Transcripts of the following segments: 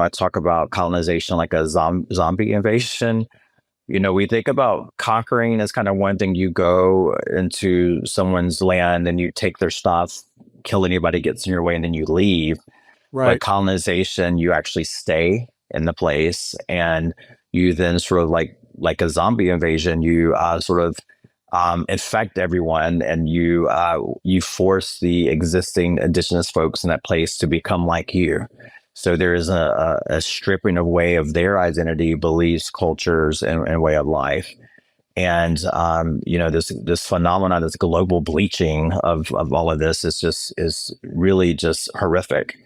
I talk about colonization like a zombie invasion. We think about conquering as kind of one thing. You go into someone's land and you take their stuff, kill anybody gets in your way, and then you leave. Right. But colonization, you actually stay in the place, and you then sort of like a zombie invasion, you sort of infect everyone, and you force the existing indigenous folks in that place to become like you. So there is a stripping away of their identity, beliefs, cultures, and way of life. And this phenomenon, this global bleaching of all of this is really just horrific.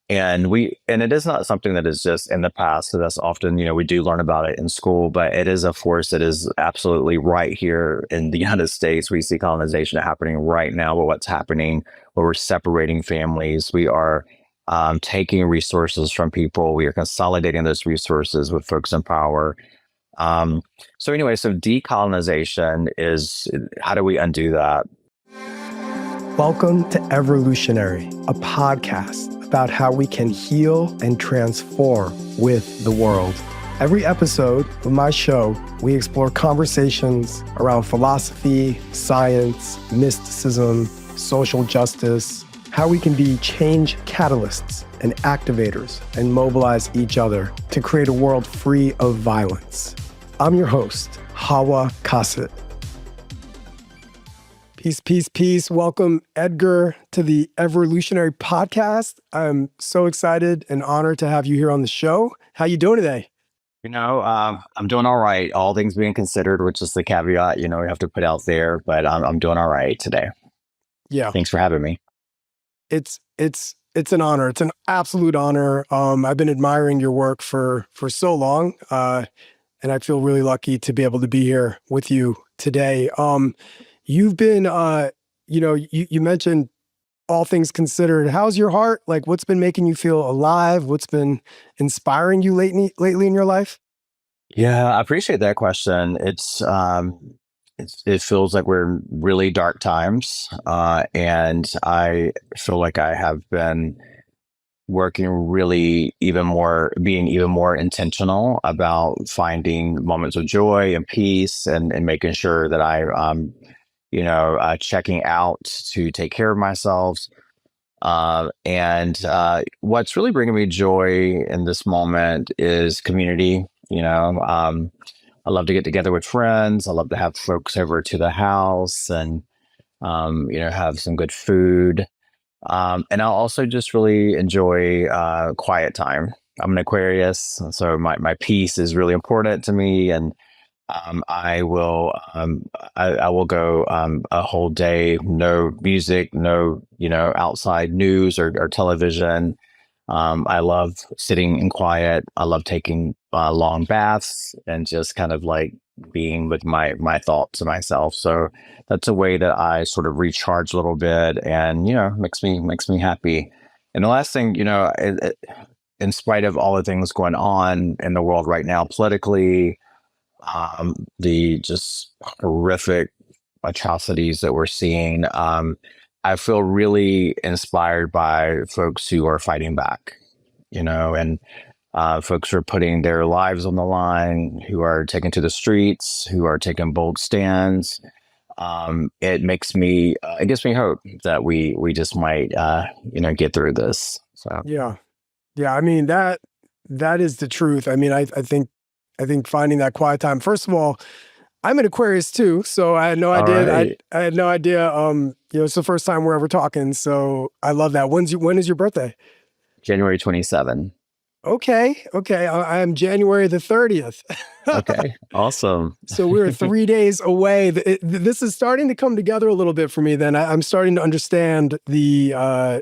And it is not something that is just in the past. So that's often, we do learn about it in school, but it is a force that is absolutely right here in the United States. We see colonization happening right now, but what's happening where we're separating families. We are taking resources from people. We are consolidating those resources with folks in power. So decolonization is, how do we undo that? Welcome to Everlutionary, a podcast about how we can heal and transform with the world. Every episode of my show, we explore conversations around philosophy, science, mysticism, social justice, how we can be change catalysts and activators and mobilize each other to create a world free of violence. I'm your host, Hawah Kasat. Peace, peace, peace. Welcome, Edgar, to the Everlutionary Podcast. I'm so excited and honored to have you here on the show. How you doing today? I'm doing all right. All things being considered, which is the caveat, we have to put out there, but I'm doing all right today. Yeah. Thanks for having me. It's an honor. It's an absolute honor. I've been admiring your work for so long, and I feel really lucky to be able to be here with you today. You've been, you mentioned all things considered. How's your heart? Like, what's been making you feel alive? What's been inspiring you lately in your life? Yeah, I appreciate that question. It feels like we're in really dark times, and I feel like I have been working really being even more intentional about finding moments of joy and peace, and making sure that checking out to take care of myself. And what's really bringing me joy in this moment is community. I love to get together with friends. I love to have folks over to the house and, have some good food. And I'll also just really enjoy quiet time. I'm an Aquarius, so my peace is really important to me. And I will go a whole day, no music, no outside news or television. I love sitting in quiet. I love taking long baths and just kind of like being with my thoughts and myself. So that's a way that I sort of recharge a little bit, and makes me happy. And the last thing, in spite of all the things going on in the world right now politically, the just horrific atrocities that we're seeing, I feel really inspired by folks who are fighting back, and folks who are putting their lives on the line, who are taking to the streets, who are taking bold stands. It gives me hope that we just might, get through this. So yeah. I mean, that is the truth. I mean, I think finding that quiet time. First of all, I'm an Aquarius too, so I had no idea. Right. I had no idea. It's the first time we're ever talking, so I love that. When is your birthday? January 27. Okay. I am January the 30th. Okay, awesome. So we're 3 days away. This is starting to come together a little bit for me. Then I'm starting to understand the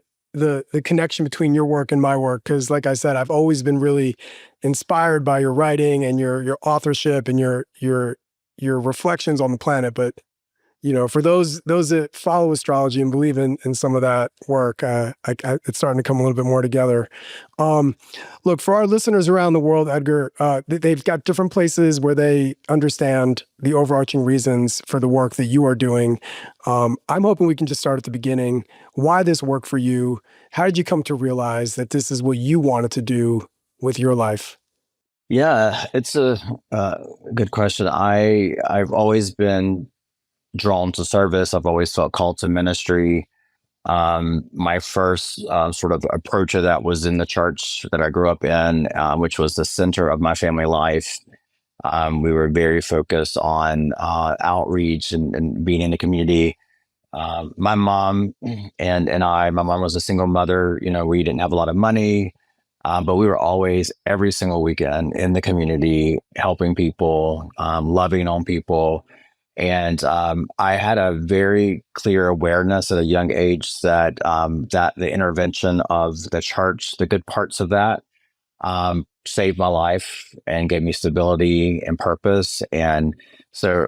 connection between your work and my work, because, like I said, I've always been really inspired by your writing and your authorship and your reflections on the planet. But for those that follow astrology and believe in some of that work, it's starting to come a little bit more together. Look, for our listeners around the world, Edgar, they've got different places where they understand the overarching reasons for the work that you are doing. I'm hoping we can just start at the beginning. Why this work for you? How did you come to realize that this is what you wanted to do with your life? Yeah, it's a good question. I've always been drawn to service. I've always felt called to ministry. My first sort of approach to that was in the church that I grew up in, which was the center of my family life. We were very focused on outreach and being in the community. My mom my mom was a single mother. You know, we didn't have a lot of money, but we were always every single weekend in the community, helping people, loving on people. And I had a very clear awareness at a young age that that the intervention of the church, the good parts of that, saved my life and gave me stability and purpose. And so,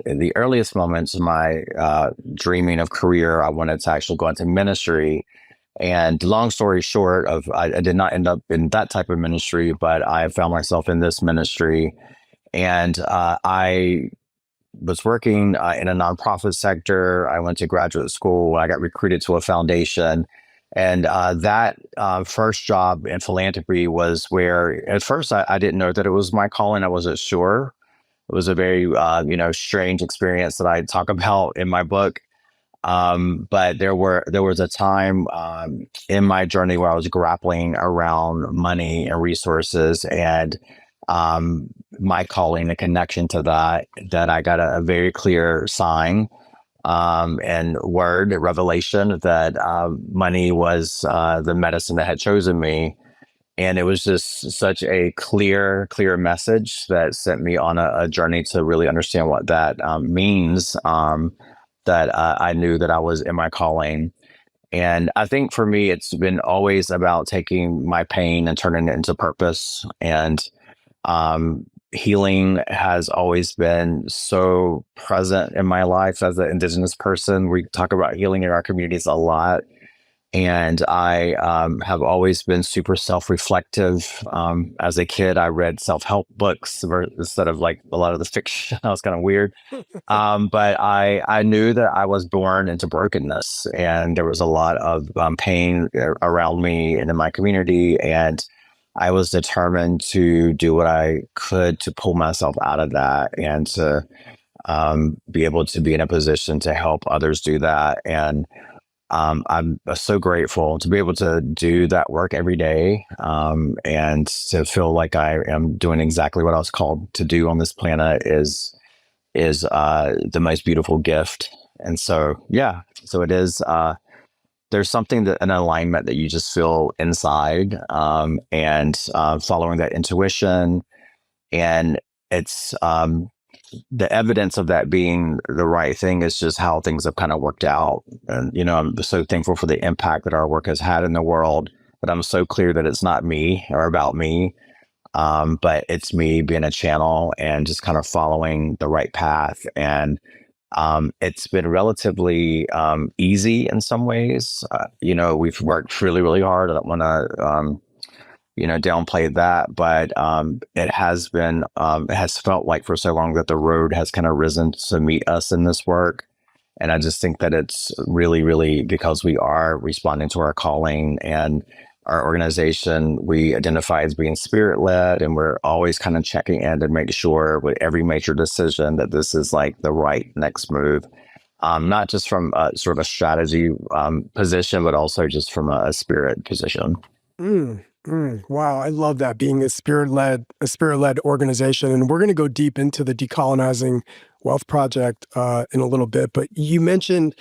in the earliest moments of my dreaming of career, I wanted to actually go into ministry. And long story short, I did not end up in that type of ministry, but I found myself in this ministry, and I was working in a nonprofit sector. I went to graduate school. I got recruited to a foundation. And that first job in philanthropy was where, at first, I didn't know that it was my calling. I wasn't sure. It was a very, strange experience that I talk about in my book. But there was a time in my journey where I was grappling around money and resources, and my calling, a connection to that I got a very clear sign and word, revelation that money was the medicine that had chosen me. And it was just such a clear message that sent me on a journey to really understand what that means. That I knew that I was in my calling. And I think for me, it's been always about taking my pain and turning it into purpose. And healing has always been so present in my life as an Indigenous person. We talk about healing in our communities a lot. And I have always been super self-reflective. As a kid, I read self-help books instead of like a lot of the fiction. That was kind of weird. But I knew that I was born into brokenness, and there was a lot of pain around me and in my community. And I was determined to do what I could to pull myself out of that and to be able to be in a position to help others do that. And I'm so grateful to be able to do that work every day, and to feel like I am doing exactly what I was called to do on this planet is the most beautiful gift. And so, yeah, so it is. There's something that an alignment that you just feel inside, and following that intuition, and it's the evidence of that being the right thing is just how things have kind of worked out. And, I'm so thankful for the impact that our work has had in the world, but I'm so clear that it's not me or about me, but it's me being a channel and just kind of following the right path. And it's been relatively easy in some ways. We've worked really, really hard. I don't want to downplay that, but it has felt like for so long that the road has kind of risen to meet us in this work. And I just think that it's really, really because we are responding to our calling, and our organization, we identify as being spirit led, and we're always kind of checking in to make sure with every major decision that this is like the right next move. Not just from a sort of a strategy position, but also just from a spirit position. Wow, I love that, being a spirit-led organization. And we're going to go deep into the Decolonizing Wealth Project in a little bit. But you mentioned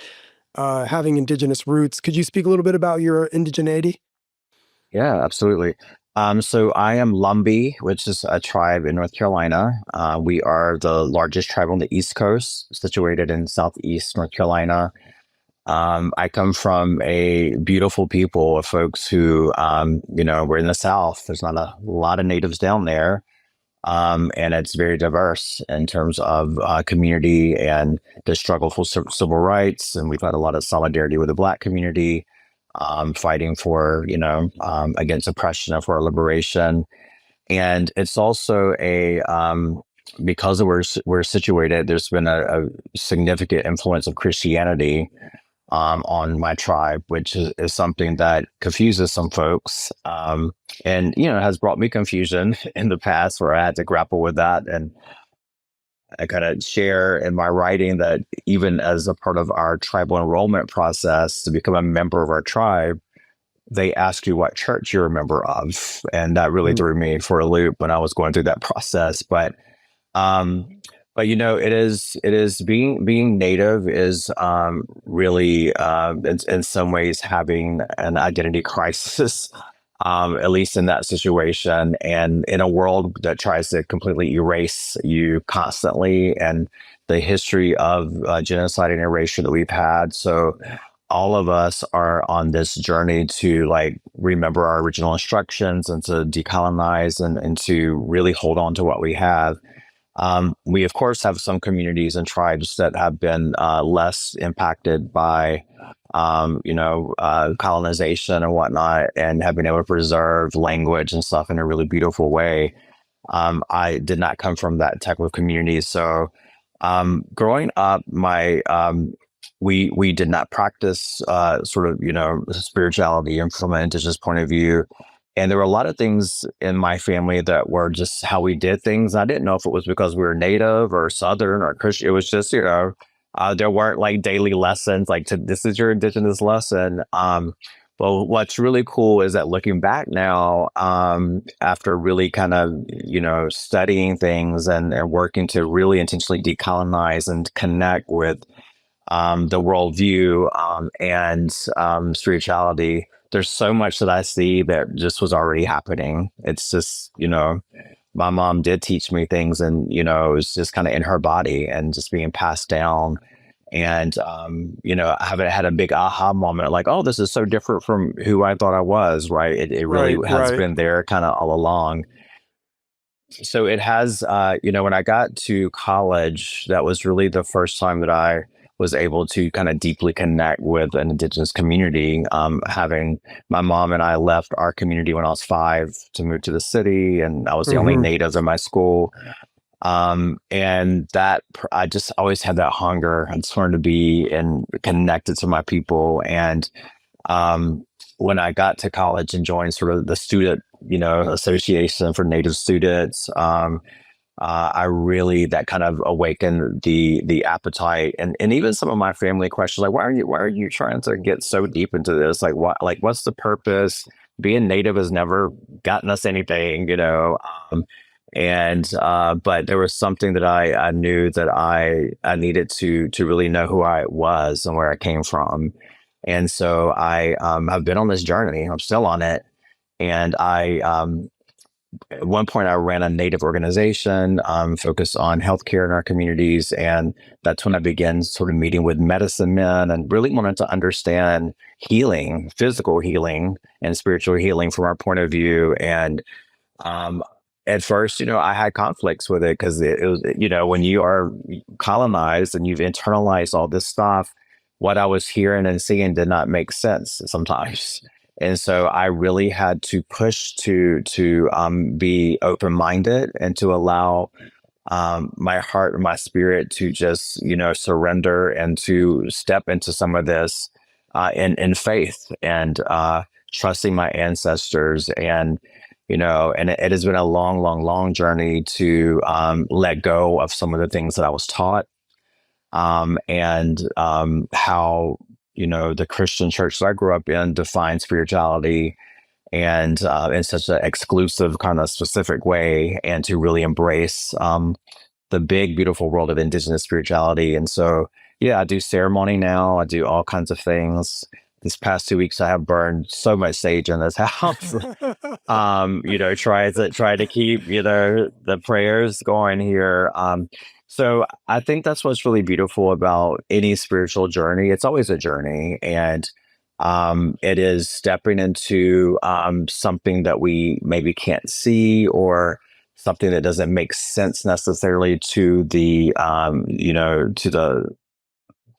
having Indigenous roots. Could you speak a little bit about your indigeneity? Yeah, absolutely. So I am Lumbee, which is a tribe in North Carolina. We are the largest tribe on the East Coast, situated in Southeast North Carolina. I come from a beautiful people of folks who, we're in the South. There's not a lot of natives down there. And it's very diverse in terms of community and the struggle for civil rights. And we've had a lot of solidarity with the Black community, fighting for, against oppression and for our liberation. And it's also because we're situated, there's been a significant influence of Christianity on my tribe, which is something that confuses some folks. And, has brought me confusion in the past where I had to grapple with that. And I kind of share in my writing that even as a part of our tribal enrollment process to become a member of our tribe, they ask you what church you're a member of. And that really threw me for a loop when I was going through that process. Um, but it is being native is really in some ways having an identity crisis, at least in that situation, and in a world that tries to completely erase you constantly, and the history of genocide and erasure that we've had. So all of us are on this journey to like remember our original instructions and to decolonize and to really hold on to what we have. We, of course, have some communities and tribes that have been less impacted by, colonization and whatnot, and have been able to preserve language and stuff in a really beautiful way. I did not come from that type of community. So growing up, we did not practice sort of, spirituality from an indigenous point of view. And there were a lot of things in my family that were just how we did things. I didn't know if it was because we were Native or Southern or Christian. It was just, there weren't like daily lessons like this is your indigenous lesson. But what's really cool is that looking back now, after really kind of, studying things and working to really intentionally decolonize and connect with the worldview and spirituality, there's so much that I see that just was already happening. It's just, my mom did teach me things, and, it was just kind of in her body and just being passed down. And, I haven't had a big aha moment like, oh, this is so different from who I thought I was, right? It really has been there kind of all along. So it has, when I got to college, that was really the first time that I was able to kind of deeply connect with an indigenous community. Having my mom and I left our community when I was 5 to move to the city, and I was the only native in my school. And that I just always had that hunger. I just wanted to be and connected to my people. And when I got to college and joined sort of the student, association for Native students, I really that kind of awakened the appetite, and even some of my family questions like, why are you trying to get so deep into this? Like what's the purpose? Being Native has never gotten us anything, and but there was something that I knew that I needed to really know who I was and where I came from. And so I have been on this journey. I'm still on it. And at one point, I ran a Native organization focused on healthcare in our communities. And that's when I began sort of meeting with medicine men and really wanted to understand healing, physical healing and spiritual healing from our point of view. And at first, I had conflicts with it because it was, when you are colonized and you've internalized all this stuff, what I was hearing and seeing did not make sense sometimes. And so I really had to push to be open minded and to allow my heart and my spirit to just surrender and to step into some of this in faith and trusting my ancestors. And and it has been a long, long, long journey to let go of some of the things that I was taught, and how the Christian church that I grew up in defined spirituality and in such an exclusive kind of specific way, and to really embrace the big, beautiful world of indigenous spirituality. And so, yeah, I do ceremony now. I do all kinds of things. This past 2 weeks, I have burned so much sage in this house. Try to keep, the prayers going here. So I think that's what's really beautiful about any spiritual journey. It's always a journey, and it is stepping into something that we maybe can't see, or something that doesn't make sense necessarily to the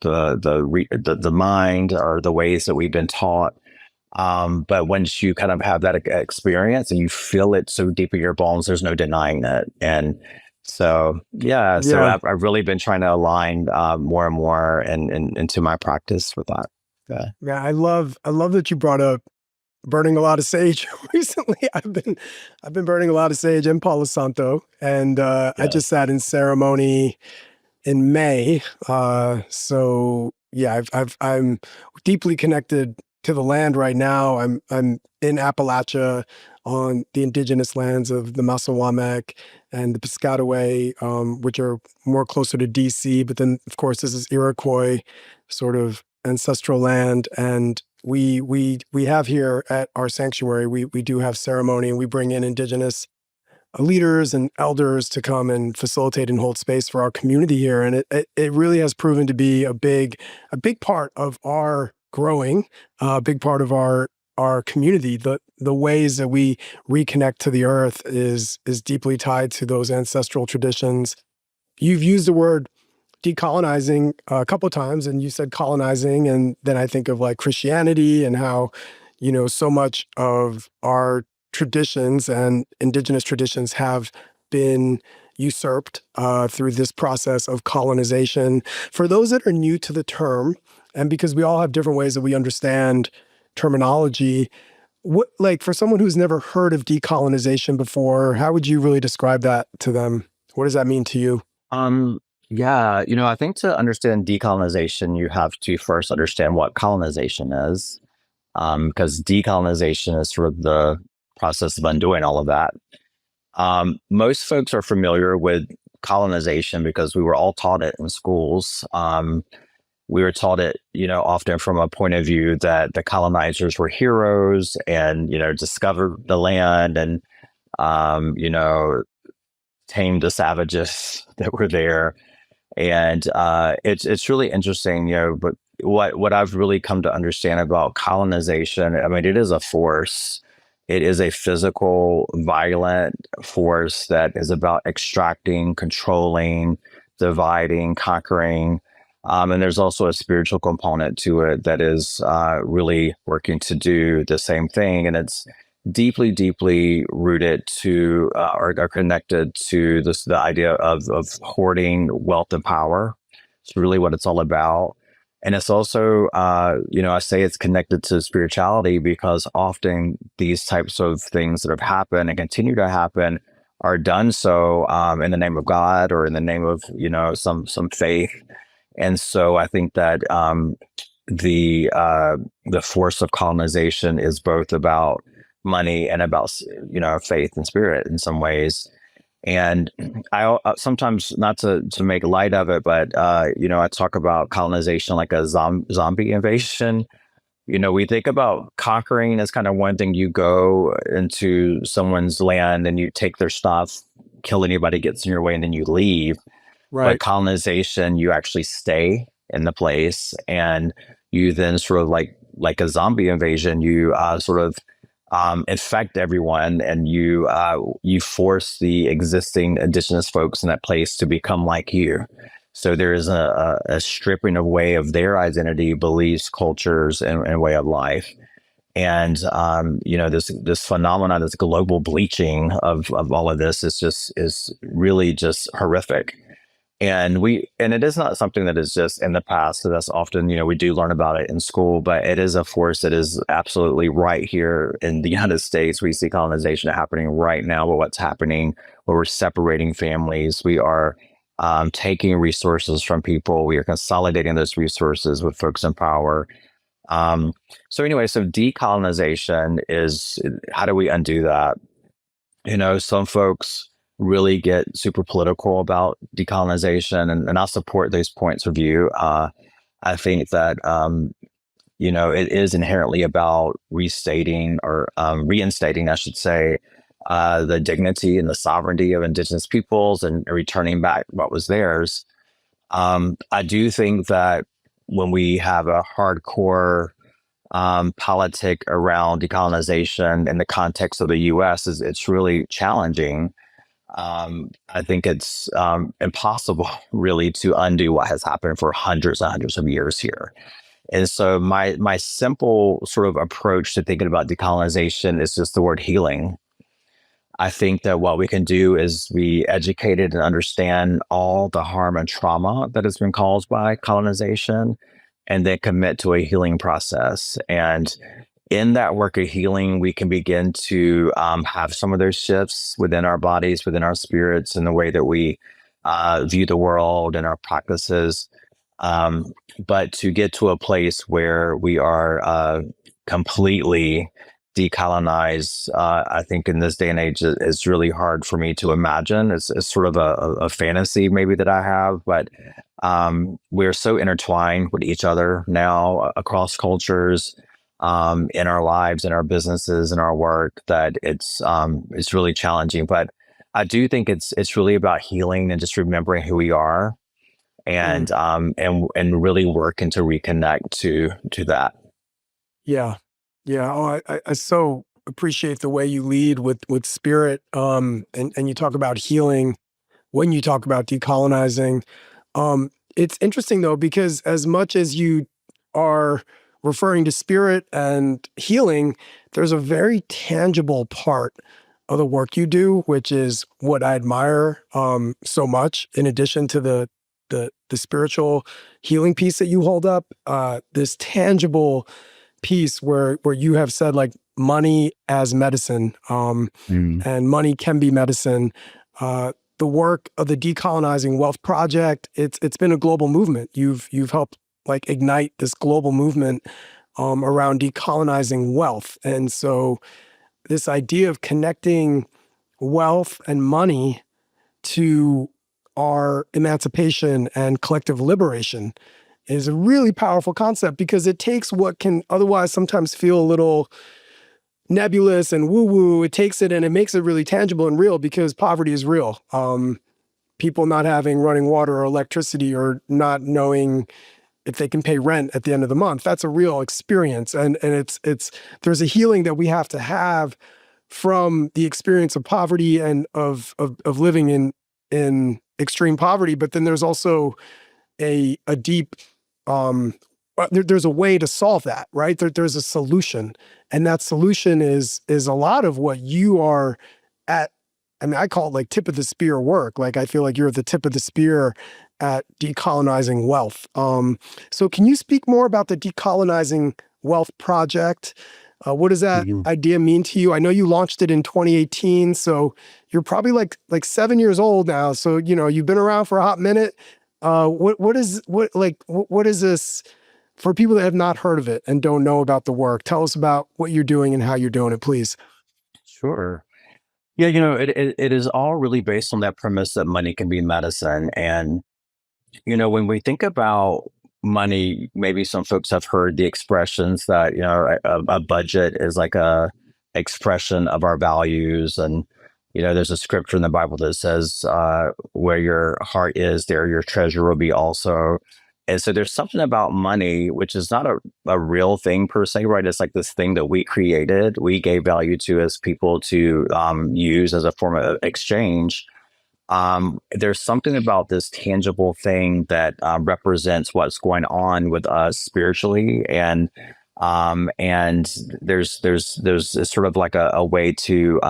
to the mind or the ways that we've been taught. But once you kind of have that experience and you feel it so deep in your bones, there's no denying it. And so, so I've really been trying to align more and more and into my practice with that. Yeah, I love that you brought up burning a lot of sage recently. I've been burning a lot of sage in Palo Santo, and I Yeah. just sat in ceremony in May. So yeah, I'm deeply connected to the land right now. I'm in Appalachia on the indigenous lands of the Masawamek and the Piscataway, which are more closer to DC. But then, of course, this is Iroquois sort of ancestral land, and we have here at our sanctuary, we do have ceremony, and we bring in indigenous leaders and elders to come and facilitate and hold space for our community here. And it really has proven to be a big part of our growing, a big part of our community. The ways that we reconnect to the earth is deeply tied to those ancestral traditions. You've used the word decolonizing a couple of times, and you said colonizing, and then I think of like Christianity and how, so much of our traditions and indigenous traditions have been usurped through this process of colonization. For those that are new to the term, and because we all have different ways that we understand terminology, what, like, for someone who's never heard of decolonization before, how would you really describe that to them? What does that mean to you? Um, yeah, I think to understand decolonization, you have to first understand what colonization is, because decolonization is sort of the process of undoing all of that. Most folks are familiar with colonization because we were all taught it in schools. We were taught it, often from a point of view that the colonizers were heroes and, discovered the land and, tamed the savages that were there. And it's really interesting, but what I've really come to understand about colonization, I mean, it is a force. It is a physical, violent force that is about extracting, controlling, dividing, conquering. And there's also a spiritual component to it that is really working to do the same thing. And it's deeply, deeply rooted to or connected to the idea of hoarding wealth and power. It's really what it's all about. And it's also, I say it's connected to spirituality because often these types of things that have happened and continue to happen are done so in the name of God or in the name of, some faith. And so I think that the force of colonization is both about money and about faith and spirit in some ways. And I sometimes, not to make light of it, but I talk about colonization like a zombie invasion. We think about conquering as kind of one thing. You go into someone's land and you take their stuff, kill anybody gets in your way, and then you leave. But Right. colonization, you actually stay in the place, and you then sort of like a zombie invasion, you sort of infect everyone, and you force the existing indigenous folks in that place to become like you. So there is a stripping away of their identity, beliefs, cultures, and way of life. And this phenomenon, this global bleaching of all of this is really just horrific. And it is not something that is just in the past. So that's often, we do learn about it in school, but it is a force that is absolutely right here in the United States. We see colonization happening right now, but what's happening where we're separating families. We are taking resources from people. We are consolidating those resources with folks in power. So anyway, so decolonization is, how do we undo that? Some folks really get super political about decolonization, and I'll support those points of view. I think that, it is inherently about restating or reinstating, I should say, the dignity and the sovereignty of indigenous peoples and returning back what was theirs. I do think that when we have a hardcore politic around decolonization in the context of the U.S., it's really challenging. I think it's impossible, really, to undo what has happened for hundreds and hundreds of years here. And so my simple sort of approach to thinking about decolonization is just the word healing. I think that what we can do is be educated and understand all the harm and trauma that has been caused by colonization, and then commit to a healing process. And in that work of healing, we can begin to have some of those shifts within our bodies, within our spirits, in the way that we view the world and our practices. But to get to a place where we are completely decolonized, I think in this day and age, it's really hard for me to imagine. It's sort of a fantasy maybe that I have, but we're so intertwined with each other now across cultures, in our lives, in our businesses, in our work, that it's really challenging. But I do think it's really about healing and just remembering who we are, and and really working to reconnect to that. Yeah. Yeah. Oh, I so appreciate the way you lead with spirit. And you talk about healing when you talk about decolonizing. It's interesting though, because as much as you are referring to spirit and healing, there's a very tangible part of the work you do, which is what I admire so much. In addition to the spiritual healing piece that you hold up, this tangible piece where you have said like money as medicine, Mm. and money can be medicine. The work of the Decolonizing Wealth Project, it's been a global movement. You've helped like ignite this global movement around decolonizing wealth. And so this idea of connecting wealth and money to our emancipation and collective liberation is a really powerful concept, because it takes what can otherwise sometimes feel a little nebulous and woo-woo. It takes it and it makes it really tangible and real, because poverty is real. People not having running water or electricity, or not knowing if they can pay rent at the end of the month, that's a real experience. And it's there's a healing that we have to have from the experience of poverty and of living in extreme poverty. But then there's also a deep there's a way to solve that, right? There's a solution, and that solution is a lot of what you are at. I mean, I call it like tip of the spear work. Like, I feel like you're at the tip of the spear at decolonizing wealth. So can you speak more about the Decolonizing Wealth Project? What does that idea mean to you? I know you launched it in 2018, so you're probably like 7 years old now. So, you know, you've been around for a hot minute. What is this for people that have not heard of it and don't know about the work? Tell us about what you're doing and how you're doing it, please. Sure. Yeah, you know, it is all really based on that premise that money can be medicine. And, you know, when we think about money, maybe some folks have heard the expressions that, you know, a budget is like a expression of our values. And, you know, there's a scripture in the Bible that says, where your heart is, there your treasure will be also. And so there's something about money, which is not a real thing per se, right? It's like this thing that we created, we gave value to as people to use as a form of exchange. There's something about this tangible thing that represents what's going on with us spiritually, and there's sort of like a way to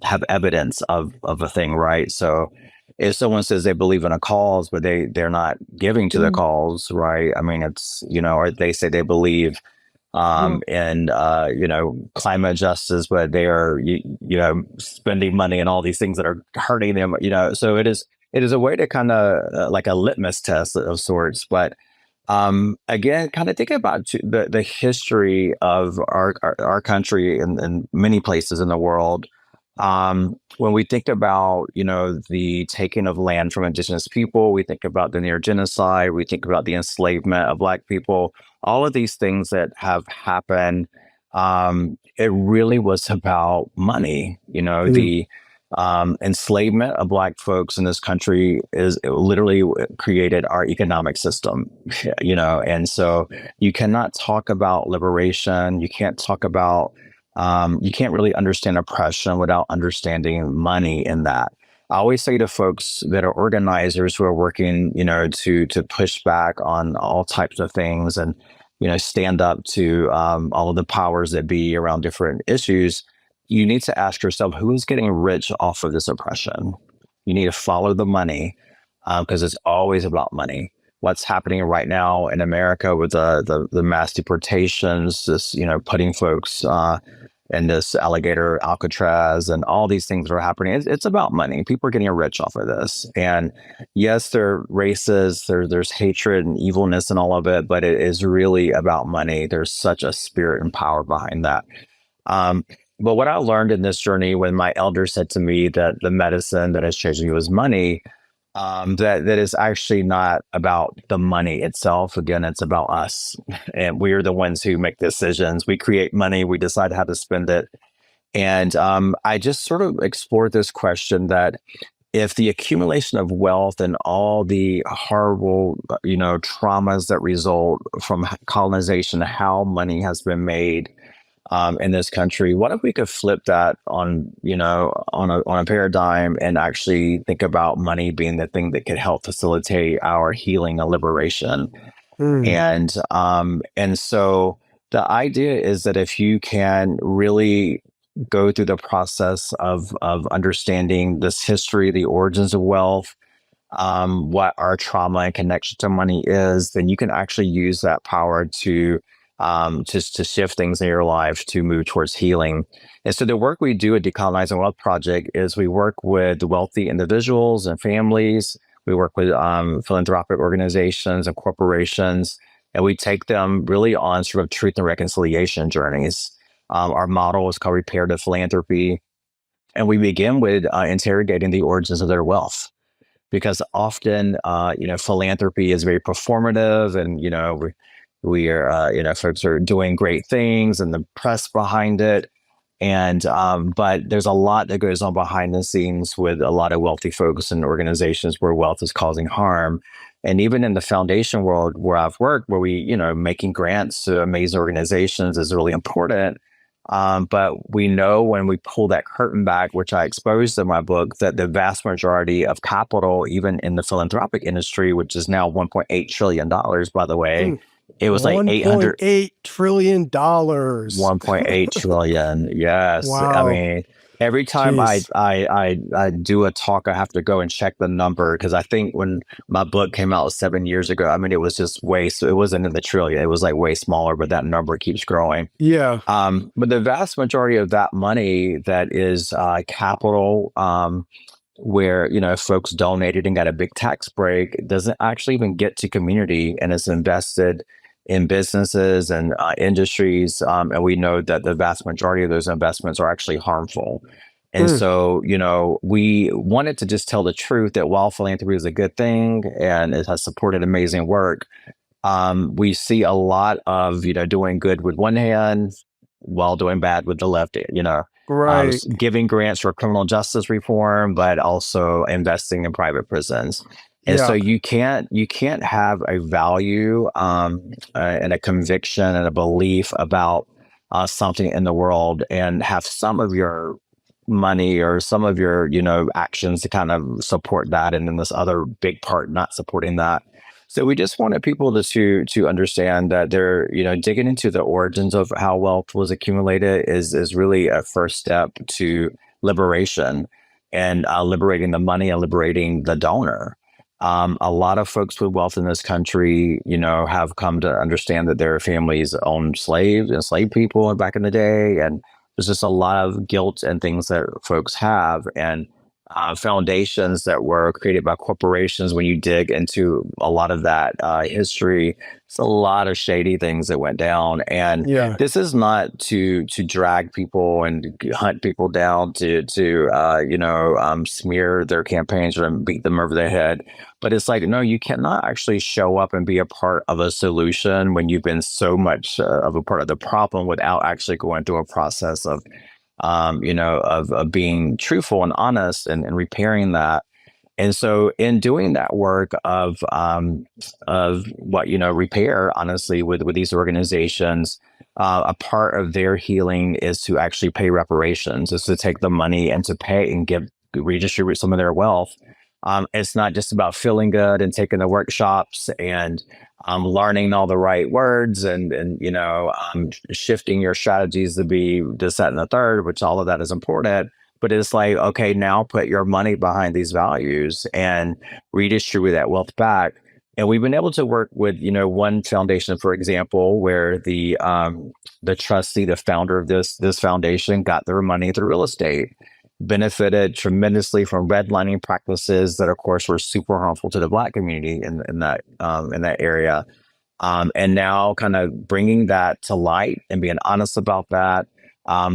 have evidence of a thing, right? So if someone says they believe in a cause, but they're not giving to the cause, right? I mean, it's, you know, or they say they believe in you know, climate justice, but they are you know, spending money and all these things that are hurting them, you know. So it is a way to kind of like a litmus test of sorts. But again, kind of thinking about the history of our country and many places in the world. When we think about, you know, the taking of land from indigenous people, we think about the near genocide, we think about the enslavement of Black people, all of these things that have happened. It really was about money. You know, the enslavement of Black folks in this country is it literally created our economic system, you know, and so you cannot talk about liberation. You can't talk about you can't really understand oppression without understanding money in that. I always say to folks that are organizers who are working, you know, to push back on all types of things and, you know, stand up to all of the powers that be around different issues, you need to ask yourself, who is getting rich off of this oppression? You need to follow the money, because it's always about money. what's happening right now in America with the mass deportations, this, putting folks in this alligator Alcatraz and all these things that are happening. It's about money. People are getting rich off of this. And yes, there are races, there's hatred and evilness and all of it, but it is really about money. There's such a spirit and power behind that. Um, but what I learned in this journey when my elder said to me that the medicine that has changed you is money, that is actually not about the money itself. Again, it's about us. And we are the ones who make decisions. We create money, we decide how to spend it. And I just sort of explored this question that if the accumulation of wealth and all the horrible, traumas that result from colonization, how money has been made in this country, what if we could flip that on a paradigm and actually think about money being the thing that could help facilitate our healing and liberation? Mm. And so the idea is that if you can really go through the process of understanding this history, the origins of wealth, what our trauma and connection to money is, then you can actually use that power to just to shift things in your life to move towards healing. And so the work we do at Decolonizing Wealth Project is we work with wealthy individuals and families. We work with philanthropic organizations and corporations, and we take them really on sort of truth and reconciliation journeys. Our model is called reparative philanthropy, and we begin with interrogating the origins of their wealth, because often, philanthropy is very performative, and we are, folks are doing great things, and the press behind it, and but there's a lot that goes on behind the scenes with a lot of wealthy folks and organizations where wealth is causing harm. And even in the foundation world where I've worked, where we, making grants to amazing organizations is really important. But we know when we pull that curtain back, which I exposed in my book, that the vast majority of capital, even in the philanthropic industry, which is now $1.8 trillion, by the way, it was like $1.8 trillion. 1.8 trillion. Yes. Wow. I mean, every time I do a talk, I have to go and check the number, because I think when my book came out 7 years ago, I mean, it was just it wasn't in the trillion. It was like way smaller, but that number keeps growing. Yeah. But the vast majority of that money that is capital, where folks donated and got a big tax break, doesn't actually even get to community, and it's invested in businesses and industries, and we know that the vast majority of those investments are actually harmful. And so, we wanted to just tell the truth that while philanthropy is a good thing and it has supported amazing work, we see a lot of doing good with one hand while doing bad with the left. Right. Giving grants for criminal justice reform, but also investing in private prisons. And so you can't have a value and a conviction and a belief about something in the world and have some of your money or some of your actions to kind of support that, and then this other big part not supporting that. So we just wanted people to understand that they're digging into the origins of how wealth was accumulated is really a first step to liberation, and liberating the money and liberating the donor. A lot of folks with wealth in this country, have come to understand that their families owned slaves, enslaved people back in the day. And there's just a lot of guilt and things that folks have. And foundations that were created by corporations, when you dig into a lot of that history, it's a lot of shady things that went down. And this is not to drag people and hunt people down to smear their campaigns or beat them over the head. But it's like, no, you cannot actually show up and be a part of a solution when you've been so much of a part of the problem without actually going through a process of of being truthful and honest and repairing that. And so in doing that work of what, repair, honestly, with these organizations, a part of their healing is to actually pay reparations, is to take the money and to pay and redistribute some of their wealth. It's not just about feeling good and taking the workshops and learning all the right words and shifting your strategies to be this, that, and the third, which all of that is important. But it's like, okay, now put your money behind these values and redistribute that wealth back. And we've been able to work with, one foundation, for example, where the trustee, the founder of this foundation, got their money through real estate, benefited tremendously from redlining practices that, of course, were super harmful to the Black community in that area. And now kind of bringing that to light and being honest about that.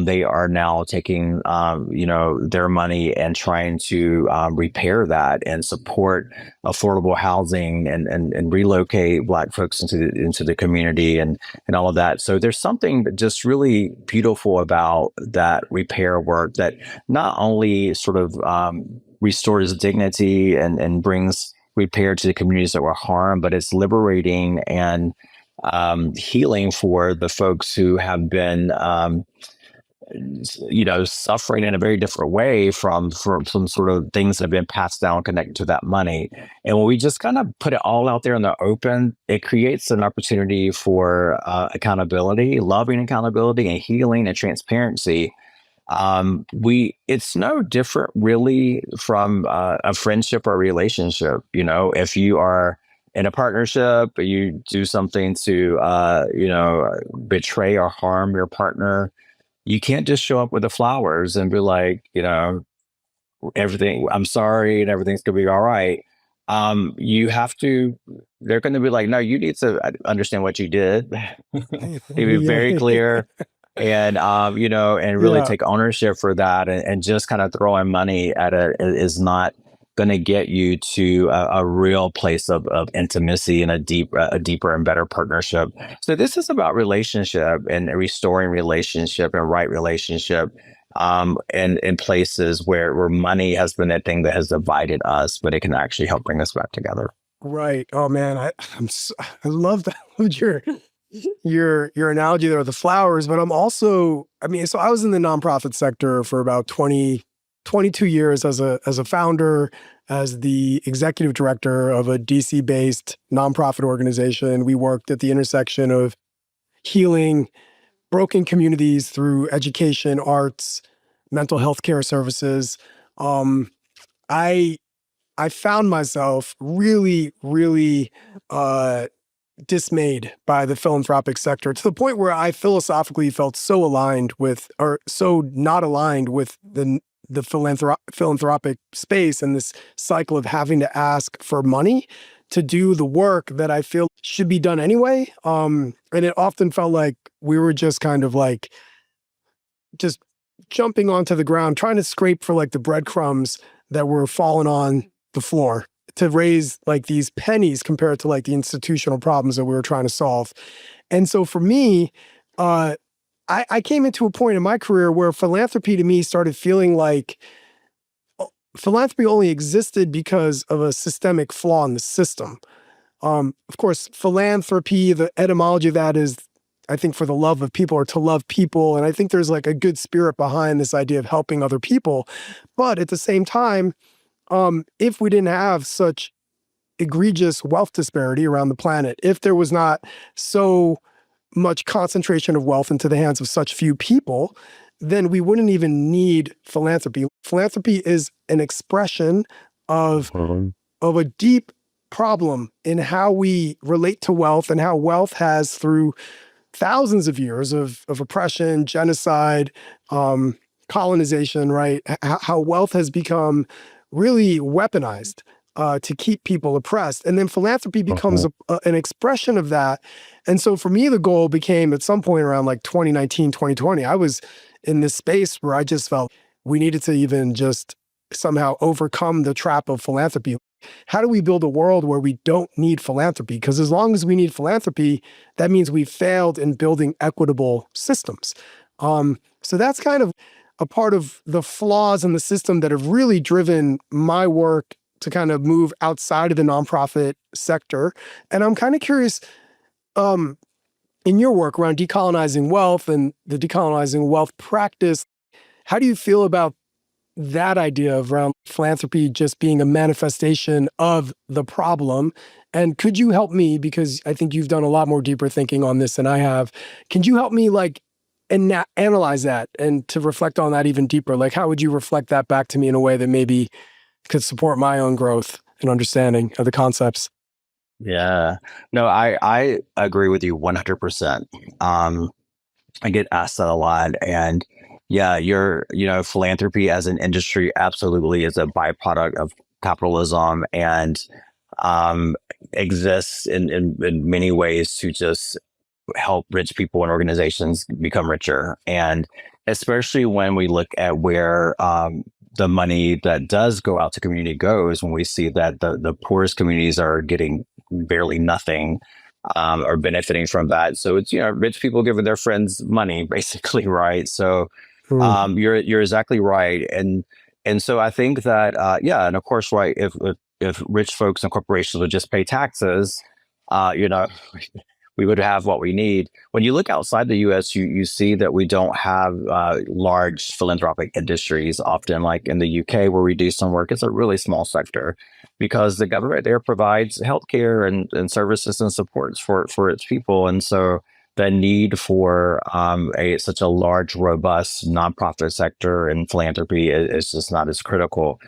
They are now taking, their money and trying to repair that and support affordable housing and relocate Black folks into the community and all of that. So there's something just really beautiful about that repair work that not only sort of restores dignity and brings repair to the communities that were harmed, but it's liberating and healing for the folks who have been suffering in a very different way from some sort of things that have been passed down connected to that money. And when we just kind of put it all out there in the open, it creates an opportunity for accountability, loving accountability, and healing and transparency. It's no different really from a friendship or a relationship. If you are in a partnership, you do something to betray or harm your partner, you can't just show up with the flowers and be like, everything, I'm sorry, and everything's gonna be all right. You have to, they're gonna be like, no, you need to understand what you did. Be very clear and, and really take ownership for that, and just kind of throwing money at it is not going to get you to a real place of intimacy and a deeper and better partnership. So this is about relationship and restoring relationship and right relationship, and in places where money has been a thing that has divided us, but it can actually help bring us back together. Right. Oh man, I love that. Your analogy there of the flowers, but I'm also, so I was in the nonprofit sector for about 22 years as a founder, as the executive director of a DC-based nonprofit organization. We worked at the intersection of healing broken communities through education, arts, mental health care services. I found myself really, really dismayed by the philanthropic sector, to the point where I philosophically felt so aligned with, or so not aligned with the philanthropic space, and this cycle of having to ask for money to do the work that I feel should be done anyway. And it often felt like we were just kind of like just jumping onto the ground, trying to scrape for like the breadcrumbs that were falling on the floor to raise like these pennies compared to like the institutional problems that we were trying to solve. And so for me, I came into a point in my career where philanthropy to me started feeling like philanthropy only existed because of a systemic flaw in the system. Of course, philanthropy, the etymology of that is, I think, for the love of people or to love people. And I think there's like a good spirit behind this idea of helping other people. But at the same time, if we didn't have such egregious wealth disparity around the planet, if there was not so much concentration of wealth into the hands of such few people, then we wouldn't even need philanthropy. Philanthropy is an expression of a deep problem in how we relate to wealth, and how wealth has, through thousands of years of oppression, genocide, colonization, right? How wealth has become really weaponized to keep people oppressed. And then philanthropy becomes an expression of that. And so for me, the goal became at some point around like 2019, 2020, I was in this space where I just felt we needed to even just somehow overcome the trap of philanthropy. How do we build a world where we don't need philanthropy? Because as long as we need philanthropy, that means we failed in building equitable systems. So that's kind of a part of the flaws in the system that have really driven my work to kind of move outside of the nonprofit sector. And I'm kind of curious, in your work around decolonizing wealth and the decolonizing wealth practice, how do you feel about that idea of around philanthropy just being a manifestation of the problem? And could you help me, because I think you've done a lot more deeper thinking on this than I have, can you help me like analyze that and to reflect on that even deeper? Like, how would you reflect that back to me in a way that maybe could support my own growth and understanding of the concepts? Yeah. No, I agree with you 100%. Um, I get asked that a lot. And yeah, philanthropy as an industry absolutely is a byproduct of capitalism and um, exists in many ways to just help rich people and organizations become richer. And especially when we look at where the money that does go out to community goes, when we see that the poorest communities are getting barely nothing or benefiting from that. So it's, rich people giving their friends money, basically, right? So Mm. you're exactly right. And so I think that, yeah, and of course, right, if rich folks and corporations would just pay taxes, you know, we would have what we need. When you look outside the U.S., you see that we don't have large philanthropic industries. Often, like in the U.K., where we do some work, it's a really small sector because the government there provides healthcare and services and supports for its people, and so the need for a such a large, robust nonprofit sector and philanthropy is just not as critical.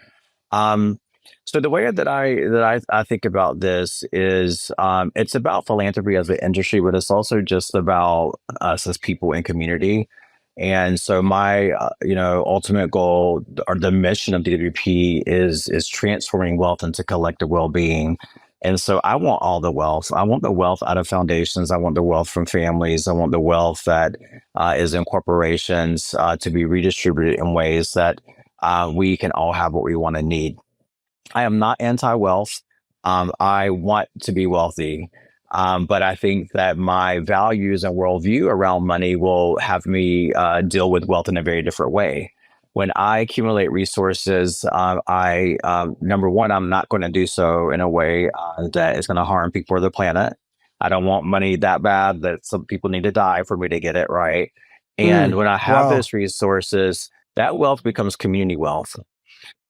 Um, so the way that I think about this is it's about philanthropy as an industry, but it's also just about us as people in community. And so my ultimate goal or the mission of DWP is transforming wealth into collective well-being. And so I want all the wealth. I want the wealth out of foundations. I want the wealth from families. I want the wealth that is in corporations to be redistributed in ways that we can all have what we want to need. I am not anti-wealth. I want to be wealthy. But I think that my values and worldview around money will have me deal with wealth in a very different way. When I accumulate resources, number one, I'm not going to do so in a way that is going to harm people or the planet. I don't want money that bad that some people need to die for me to get it right. And Mm. when I have Wow. those resources, that wealth becomes community wealth.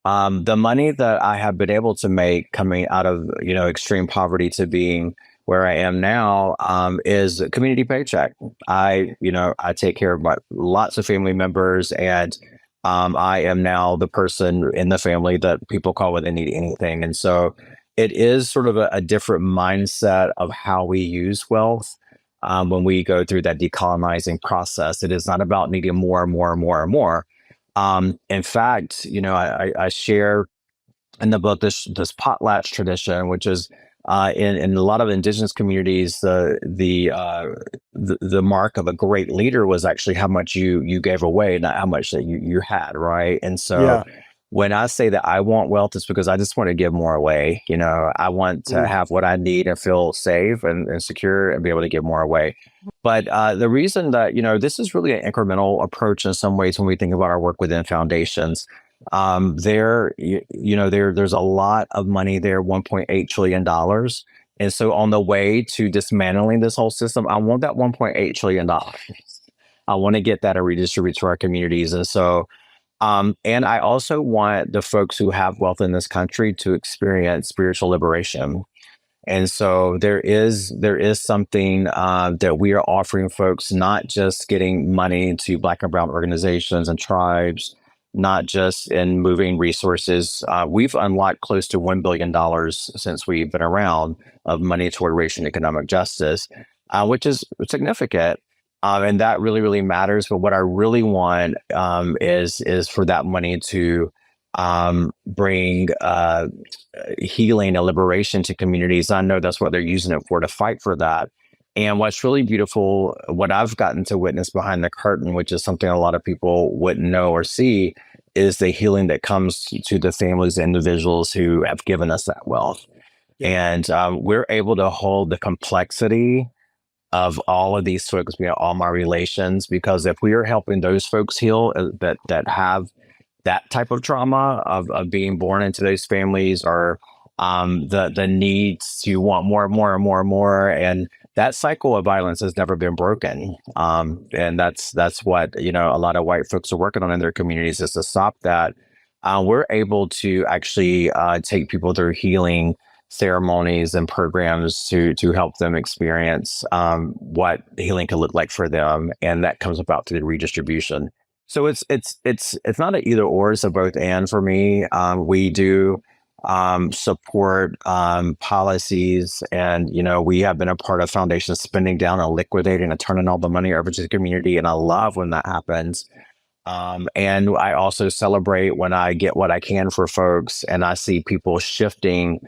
The money that I have been able to make coming out of extreme poverty to being where I am now is a community paycheck. I take care of lots of family members, and I am now the person in the family that people call when they need anything. And so it is sort of a different mindset of how we use wealth. When we go through that decolonizing process, it is not about needing more and more and more and more. In fact, I share in the book this potlatch tradition, which is in a lot of indigenous communities, the mark of a great leader was actually how much you gave away, not how much that you had, right? And so Yeah. when I say that I want wealth, it's because I just want to give more away. I want to Mm. have what I need and feel safe and secure and be able to give more away. But the reason that, this is really an incremental approach in some ways when we think about our work within foundations. There's a lot of money there, $1.8 trillion. And so on the way to dismantling this whole system, I want that $1.8 trillion. I want to get that and redistribute to our communities. And so and I also want the folks who have wealth in this country to experience spiritual liberation. And so there is something that we are offering folks, not just getting money to Black and Brown organizations and tribes, not just in moving resources. We've unlocked close to $1 billion since we've been around of money toward racial and economic justice, which is significant. And that really, really matters. But what I really want is for that money to bring healing and liberation to communities. I know that's what they're using it for, to fight for that. And what's really beautiful, what I've gotten to witness behind the curtain, which is something a lot of people wouldn't know or see, is the healing that comes to the families and individuals who have given us that wealth. Yeah. And we're able to hold the complexity of all of these folks, all my relations, because if we are helping those folks heal that have that type of trauma of being born into those families, or the needs to want more and more and more and more, and that cycle of violence has never been broken. And that's what a lot of white folks are working on in their communities, is to stop that. We're able to actually take people through healing ceremonies and programs to help them experience what healing can look like for them, and that comes about through the redistribution. So it's not an either or; it's a both and for me. We do support policies. And, we have been a part of foundations spending down and liquidating and turning all the money over to the community. And I love when that happens. And I also celebrate when I get what I can for folks and I see people shifting,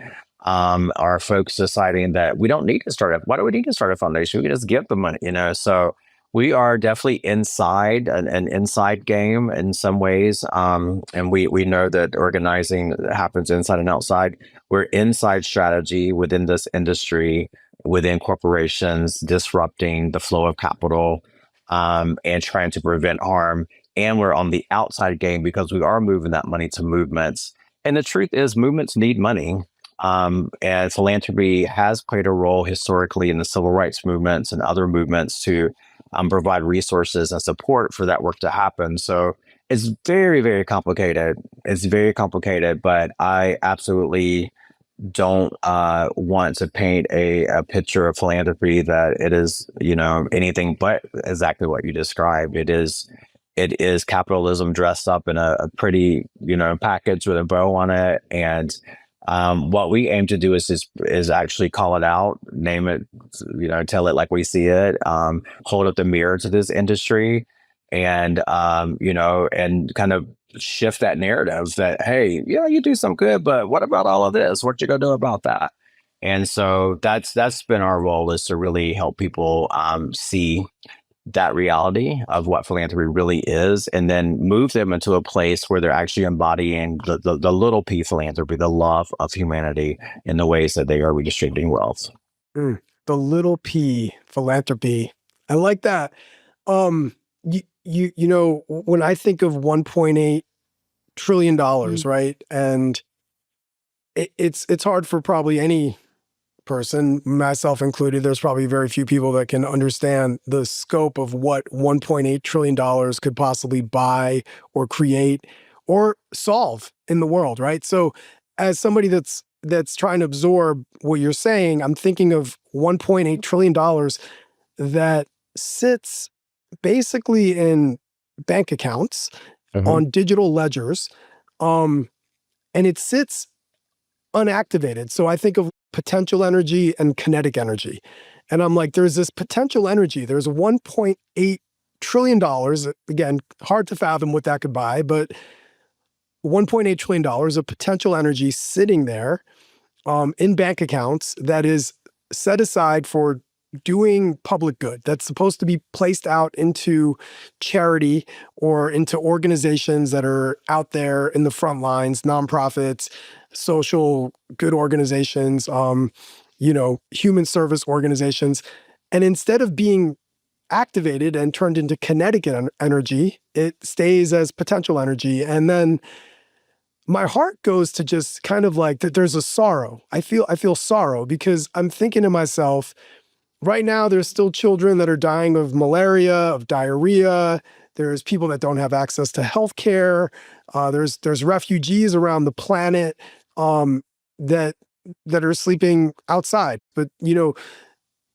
or folks deciding that we don't need to start why do we need to start a foundation? We can just give the money, So we are definitely inside an inside game in some ways. And we know that organizing happens inside and outside. We're inside strategy within this industry, within corporations, disrupting the flow of capital, and trying to prevent harm. And we're on the outside game because we are moving that money to movements. And the truth is, movements need money. And philanthropy has played a role historically in the civil rights movements and other movements to provide resources and support for that work to happen. So it's very, very complicated. It's very complicated, but I absolutely don't want to paint a picture of philanthropy that it is, anything but exactly what you described. It is capitalism dressed up in a pretty, package with a bow on it. And what we aim to do is actually call it out, name it, tell it like we see it, hold up the mirror to this industry, and and kind of shift that narrative that, hey, yeah, you do some good, but what about all of this? What you gonna do about that? And so that's been our role, is to really help people see that reality of what philanthropy really is, and then move them into a place where they're actually embodying the little p philanthropy, the love of humanity in the ways that they are redistributing wealth. The little p philanthropy. I like that. When I think of $1.8 trillion, right? And it's hard for probably any person, myself included. There's probably very few people that can understand the scope of what $1.8 trillion could possibly buy or create or solve in the world, right? So as somebody that's trying to absorb what you're saying, I'm thinking of $1.8 trillion that sits basically in bank accounts, on digital ledgers, and it sits unactivated. So I think of potential energy and kinetic energy. And I'm like, there's this potential energy. There's $1.8 trillion. Again, hard to fathom what that could buy, but $1.8 trillion of potential energy sitting there in bank accounts that is set aside for doing public good, that's supposed to be placed out into charity or into organizations that are out there in the front lines, nonprofits, social good organizations, human service organizations. And instead of being activated and turned into kinetic energy, it stays as potential energy. And then my heart goes to just kind of like that. There's a sorrow. I feel sorrow because I'm thinking to myself, right now, there's still children that are dying of malaria, of diarrhea. There's people that don't have access to healthcare. There's refugees around the planet that are sleeping outside. But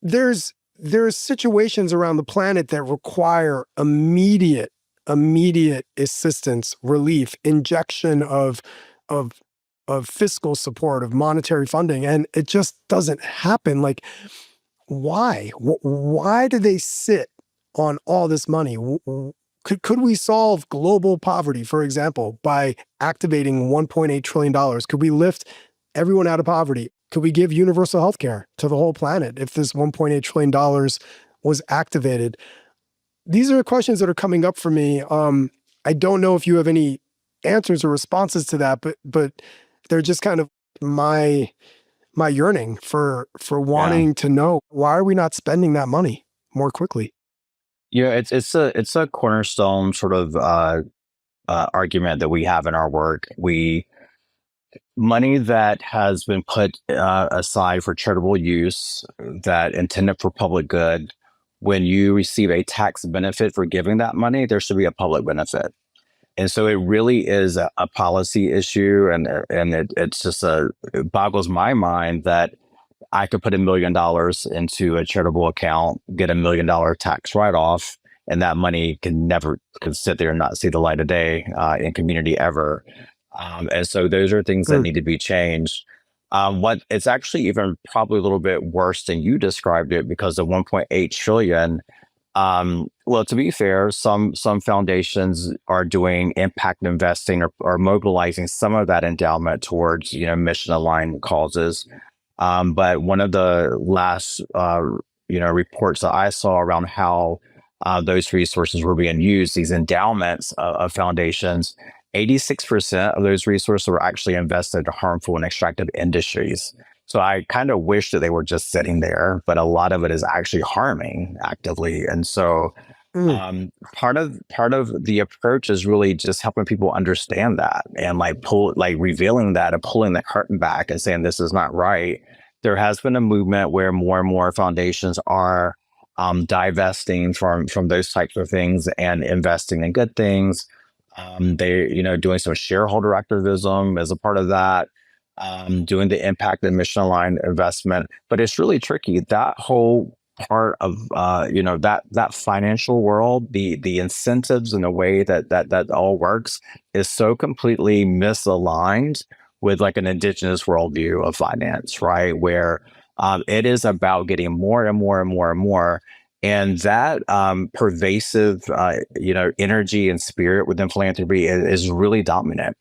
there's situations around the planet that require immediate assistance, relief, injection of fiscal support, of monetary funding, and it just doesn't happen. Like, why? Why do they sit on all this money? Could we solve global poverty, for example, by activating $1.8 trillion? Could we lift everyone out of poverty? Could we give universal health care to the whole planet if this $1.8 trillion was activated? These are questions that are coming up for me. I don't know if you have any answers or responses to that, but they're just kind of my yearning for wanting to know, why are we not spending that money more quickly? It's a cornerstone sort of argument that we have in our work. Money that has been put aside for charitable use, that intended for public good, when you receive a tax benefit for giving that money, there should be a public benefit. And so it really is a policy issue, and it boggles my mind that I could put $1 million into a charitable account, get $1 million tax write-off, and that money could sit there and not see the light of day in community ever. And so those are things that Mm. need to be changed. What it's actually even probably a little bit worse than you described it, because the 1.8 trillion. Well, to be fair, some foundations are doing impact investing, or mobilizing some of that endowment towards mission aligned causes. But one of the last reports that I saw around how those resources were being used, these endowments of foundations, 86% of those resources were actually invested in harmful and extractive industries. So I kind of wish that they were just sitting there, but a lot of it is actually harming actively. And so Mm. part of the approach is really just helping people understand that, and revealing that and pulling the curtain back and saying this is not right. There has been a movement where more and more foundations are divesting from those types of things and investing in good things. They doing some shareholder activism as a part of that, doing the impact and mission aligned investment. But it's really tricky. That whole part of that financial world, the incentives and the way that all works is so completely misaligned with like an indigenous worldview of finance, right? Where it is about getting more and more and more and more. And that pervasive, energy and spirit within philanthropy is really dominant.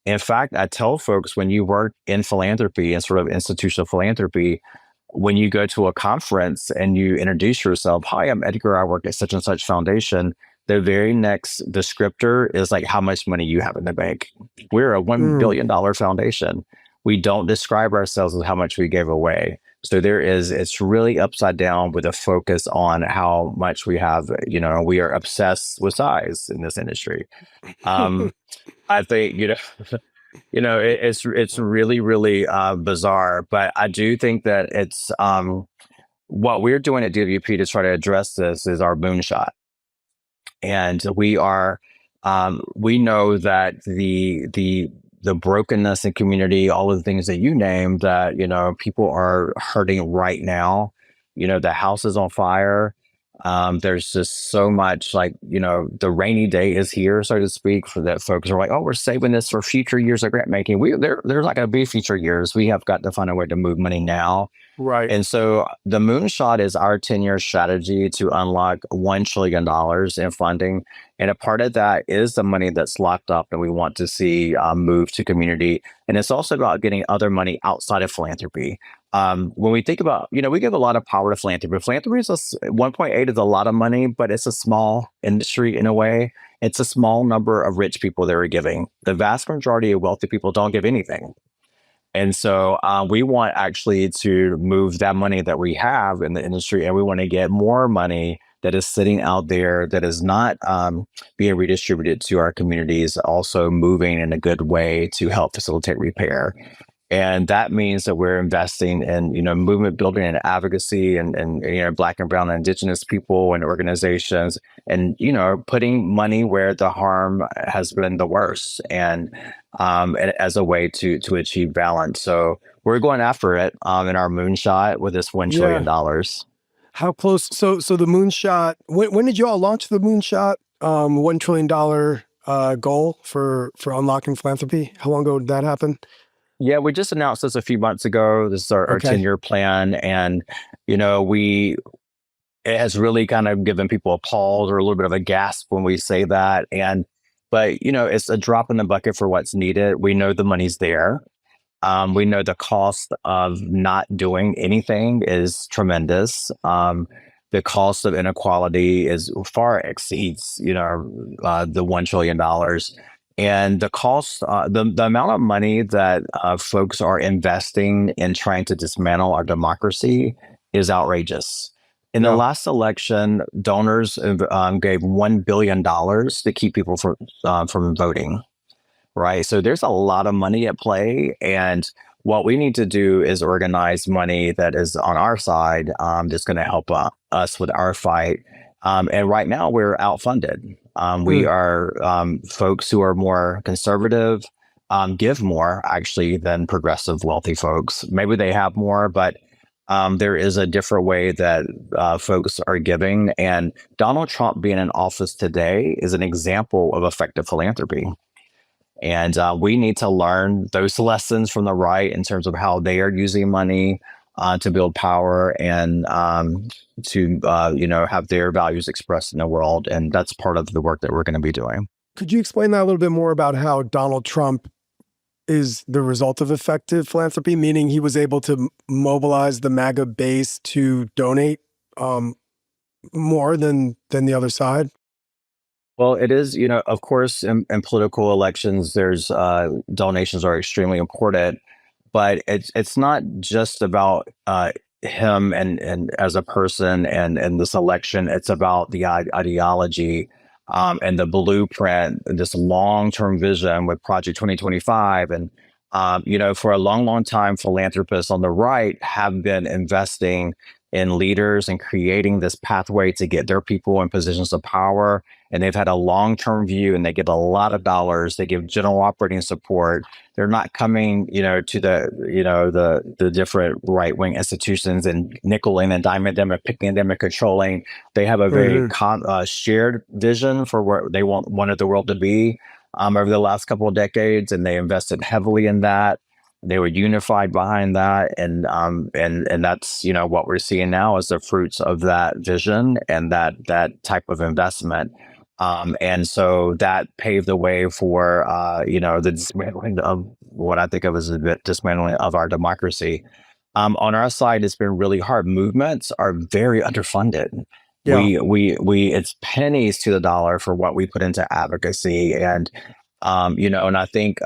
In fact, I tell folks, when you work in philanthropy and sort of institutional philanthropy, when you go to a conference and you introduce yourself, hi, I'm Edgar, I work at such and such foundation. The very next descriptor is like how much money you have in the bank. We're a $1 billion foundation. We don't describe ourselves as how much we gave away. So it's really upside down with a focus on how much we have. We are obsessed with size in this industry. I think, it's really, really bizarre, but I do think that it's what we're doing at DWP to try to address this is our moonshot. And we know that the brokenness in community, all of the things that you named, that people are hurting right now. The house is on fire. There's just so much, the rainy day is here, so to speak, for that folks are like, oh, we're saving this for future years of grant making. There's not going to be future years. We have got to find a way to move money now. Right. And so the moonshot is our 10-year strategy to unlock $1 trillion in funding. And a part of that is the money that's locked up and we want to see move to community. And it's also about getting other money outside of philanthropy. When we think about, we give a lot of power to philanthropy. Philanthropy is 1.8 is a lot of money, but it's a small industry in a way. It's a small number of rich people that are giving. The vast majority of wealthy people don't give anything. And so we want actually to move that money that we have in the industry, and we want to get more money that is sitting out there that is not being redistributed to our communities, also moving in a good way to help facilitate repair. And that means that we're investing in, movement building and advocacy and Black and Brown and Indigenous people and organizations, and, putting money where the harm has been the worst, and as a way to achieve balance. So we're going after it in our moonshot with this $1 trillion. How close? So the moonshot, when did you all launch the moonshot $1 trillion goal for unlocking philanthropy? How long ago did that happen? Yeah, we just announced this a few months ago. This is our 10-year plan. And, it has really kind of given people a pause or a little bit of a gasp when we say that. But it's a drop in the bucket for what's needed. We know the money's there. We know the cost of not doing anything is tremendous. The cost of inequality is far exceeds, the $1 trillion. And the cost, the amount of money that folks are investing in trying to dismantle our democracy is outrageous. In the last election, donors gave $1 billion to keep people from voting. Right. So there's a lot of money at play. And what we need to do is organize money that is on our side, that's going to help us with our fight. And right now we're outfunded. We are folks who are more conservative, give more actually than progressive wealthy folks. Maybe they have more, but there is a different way that folks are giving. And Donald Trump being in office today is an example of effective philanthropy. And we need to learn those lessons from the right in terms of how they are using money to build power and to have their values expressed in the world. And that's part of the work that we're going to be doing. Could you explain that a little bit more about how Donald Trump is the result of effective philanthropy, meaning he was able to mobilize the MAGA base to donate more than the other side? Well, it is, of course, in political elections, there's donations are extremely important, but it's not just about him and as a person and this election. It's about the ideology and the blueprint, this long-term vision with Project 2025. And for a long, long time, philanthropists on the right have been investing in leaders and creating this pathway to get their people in positions of power, and they've had a long-term view, and they give a lot of dollars. They give general operating support. They're not coming, to the different right-wing institutions and nickeling and diming them and picking them and controlling. They have a very shared vision for where they wanted the world to be over the last couple of decades, and they invested heavily in that. They were unified behind that, and that's what we're seeing now is the fruits of that vision and that type of investment. And so that paved the way for the dismantling of what I think of as a bit dismantling of our democracy. On our side, it's been really hard. Movements are very underfunded. Yeah. We it's pennies to the dollar for what we put into advocacy, and and I think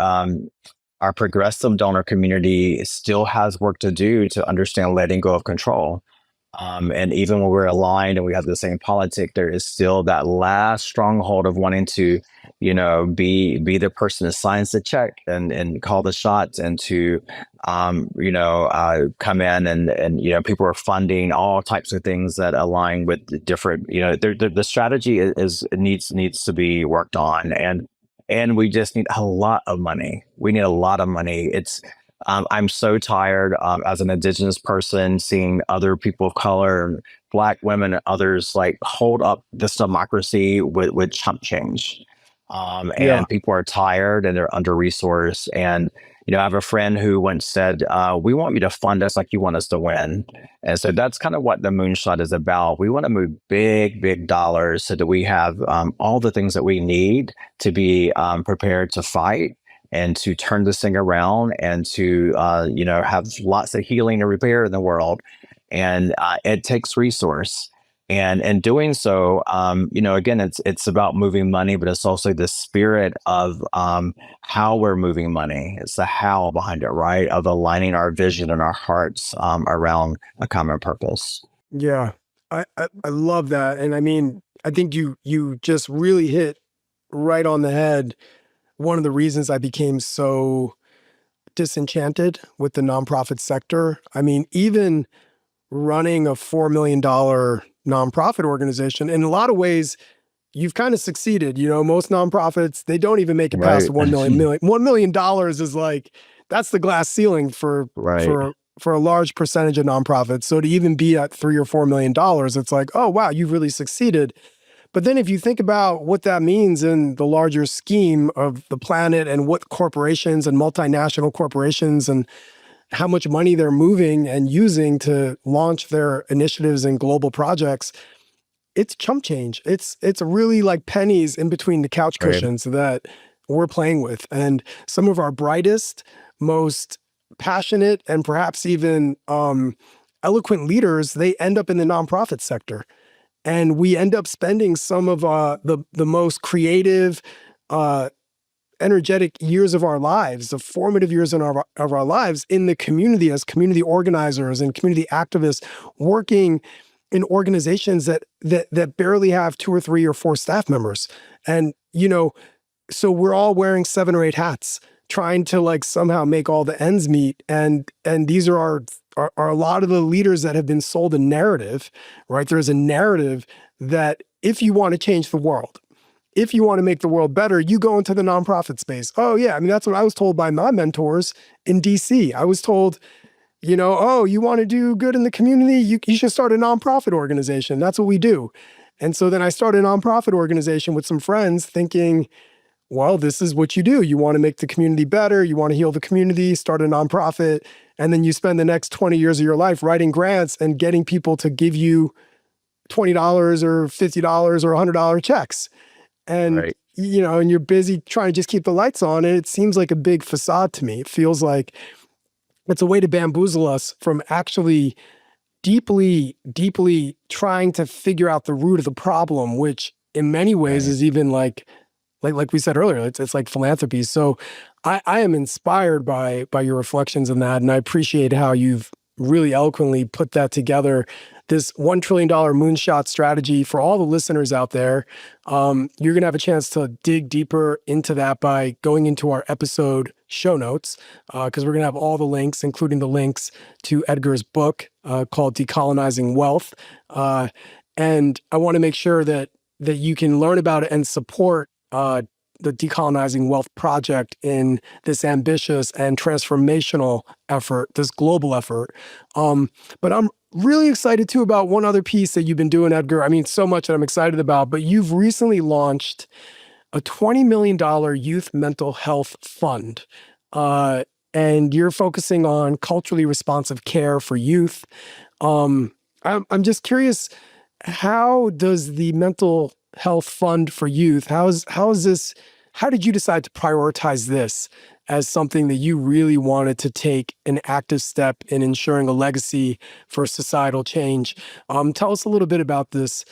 our progressive donor community still has work to do to understand letting go of control. And even when we're aligned and we have the same politic, there is still that last stronghold of wanting to, be the person that signs the check and call the shots, and to, come in and people are funding all types of things that align with the different, the strategy needs to be worked on, and we just need a lot of money. We need a lot of money. I'm so tired as an Indigenous person seeing other people of color, Black women, and others like hold up this democracy with chump change. And people are tired and they're under resourced. And I have a friend who once said, "We want you to fund us like you want us to win." And so that's kind of what the moonshot is about. We want to move big, big dollars so that we have all the things that we need to be prepared to fight and to turn this thing around, and to have lots of healing and repair in the world. And it takes resource. And in doing so, again, it's about moving money, but it's also the spirit of how we're moving money. It's the how behind it, right? Of aligning our vision and our hearts around a common purpose. Yeah, I love that. And I mean, I think you just really hit right on the head. One of the reasons I became so disenchanted with the nonprofit sector. I mean, even running a $4 million nonprofit organization, in a lot of ways, you've kind of succeeded. Most nonprofits, they don't even make it past Right. $1 million is like, that's the glass ceiling for a large percentage of nonprofits. So to even be at $3 or $4 million, it's like, oh, wow, you've really succeeded. But then if you think about what that means in the larger scheme of the planet, and what corporations and multinational corporations and how much money they're moving and using to launch their initiatives and global projects, it's chump change. It's really like pennies in between the couch cushions that we're playing with. And some of our brightest, most passionate, and perhaps even eloquent leaders, they end up in the nonprofit sector. And we end up spending some of the most creative, energetic years of our lives, the formative years of our lives, in the community as community organizers and community activists, working in organizations that barely have 2 or 3 or 4 staff members. And so we're all wearing 7 or 8 hats, trying to like somehow make all the ends meet. And these are a lot of the leaders that have been sold a narrative, right? There's a narrative that if you want to change the world, if you want to make the world better, you go into the nonprofit space. Oh yeah, I mean, that's what I was told by my mentors in DC. I was told, oh, you want to do good in the community? You should start a nonprofit organization. That's what we do. And so then I started a nonprofit organization with some friends, thinking, well, this is what you do. You want to make the community better. You want to heal the community, start a nonprofit. And then you spend the next 20 years of your life writing grants and getting people to give you $20 or $50 or $100 checks. And, Right. and you're busy trying to just keep the lights on. And it seems like a big facade to me. It feels like it's a way to bamboozle us from actually deeply, deeply trying to figure out the root of the problem, which in many ways Right. is even like we said earlier, it's like philanthropy. So I am inspired by your reflections on that. And I appreciate how you've really eloquently put that together. This $1 trillion moonshot strategy for all the listeners out there. You're going to have a chance to dig deeper into that by going into our episode show notes, because we're going to have all the links, including the links to Edgar's book called Decolonizing Wealth. And I want to make sure that you can learn about it and support the Decolonizing Wealth Project in this ambitious and transformational effort, this global effort. But I'm really excited too about one other piece that you've been doing, Edgar. I mean, so much that I'm excited about, but you've recently launched a $20 million youth mental health fund. And you're focusing on culturally responsive care for youth. I'm just curious, how does the mental health fund for youth, how did you decide to prioritize this as something that you really wanted to take an active step in ensuring a legacy for societal change? Tell us a little bit about this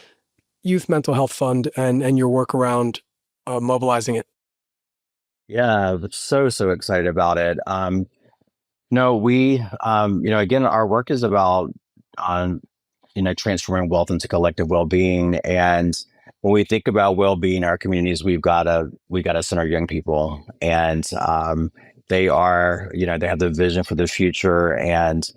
youth mental health fund and your work around mobilizing it. Yeah, so excited about it. No, we, again, our work is about, um, transforming wealth into collective well-being. And when we think about well-being in our communities, we gotta center young people, and they are, they have the vision for the future. And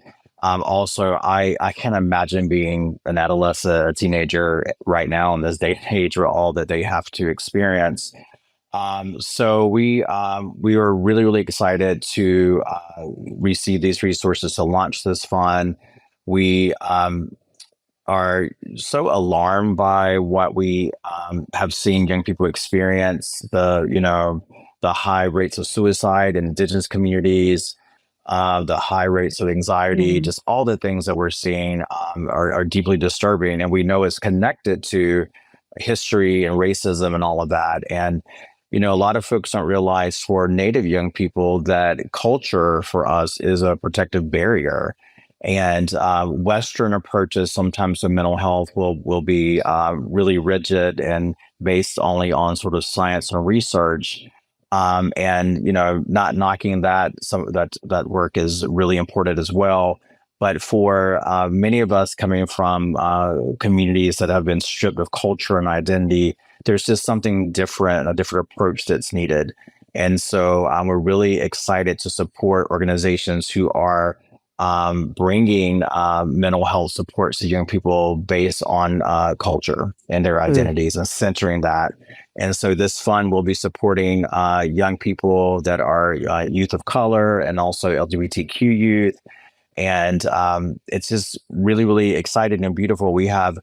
also, I can't imagine being an adolescent, a teenager right now in this day and age, or all that they have to experience. So we were really excited to receive these resources to launch this fund. We are so alarmed by what we have seen young people experience, the high rates of suicide in Indigenous communities, the high rates of anxiety, Mm. just all the things that we're seeing are deeply disturbing, and we know it's connected to history and racism and all of that. And a lot of folks don't realize, for Native young people, that culture for us is a protective barrier. And Western approaches sometimes to mental health will be really rigid and based only on sort of science and research. And not knocking that, some of that work is really important as well. But for many of us coming from communities that have been stripped of culture and identity, there's just something different, a different approach that's needed. And so we're really excited to support organizations who are bringing mental health supports to young people based on culture and their identities, and centering that. And so this fund will be supporting young people that are youth of color, and also LGBTQ youth. And it's just really exciting and beautiful. We have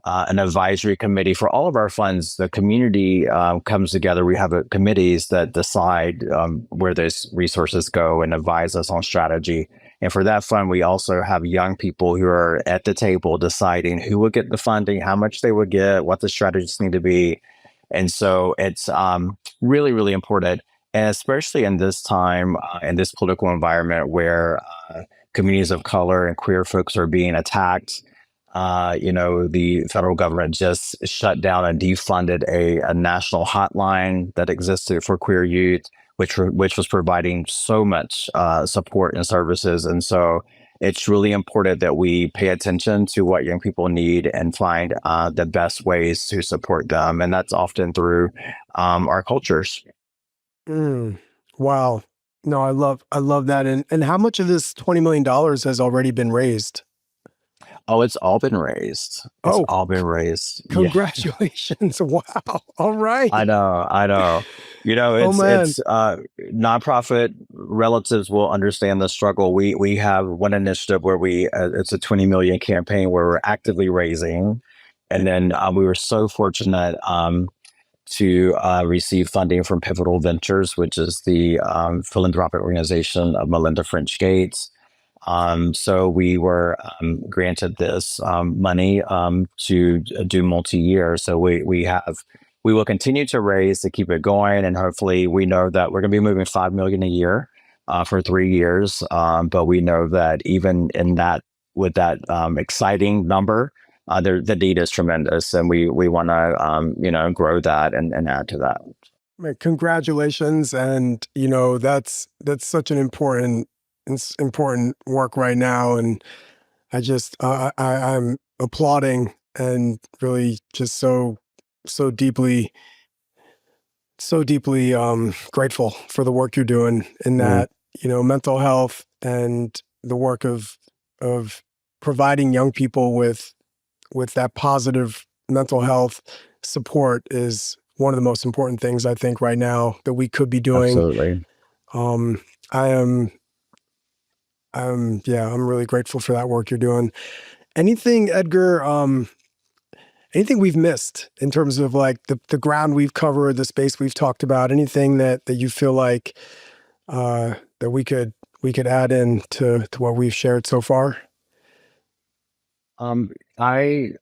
an advisory committee for all of our funds. The community comes together. We have committees that decide where those resources go and advise us on strategy. And for that fund, we also have young people who are at the table deciding who will get the funding, how much they would get, what the strategies need to be. And so it's really important. And especially in this time, in this political environment where communities of color and queer folks are being attacked. The federal government just shut down and defunded a national hotline that existed for queer youth, which was providing so much support and services. And so it's really important that we pay attention to what young people need and find the best ways to support them. And that's often through our cultures. Mm. Wow. No, I love that. And how much of this $20 million has already been raised? Oh, it's all been raised. It's Oh, all been raised. Yeah. congratulations. Wow. All right. I know, I know. Oh man. It's nonprofit relatives will understand the struggle. We have one initiative where it's a 20 million campaign where we're actively raising, and then we were so fortunate. to receive funding from Pivotal Ventures, which is the philanthropic organization of Melinda French Gates. So we were granted this money to do multi-year. So we will continue to raise to keep it going, and hopefully we know that we're going to be moving $5 million a year for 3 years. But we know that even in that, with that exciting number, the need is tremendous, and we want to grow that and add to that. Congratulations, and that's such an important work right now, and I'm applauding and really just so deeply grateful for the work you're doing in that mental health and the work of providing young people with that positive mental health support is one of the most important things I think right now that we could be doing. Absolutely. I'm really grateful for that work you're doing. Anything, Edgar, anything we've missed in terms of like the ground we've covered, the space we've talked about, anything that you feel like that we could add in to what we've shared so far? I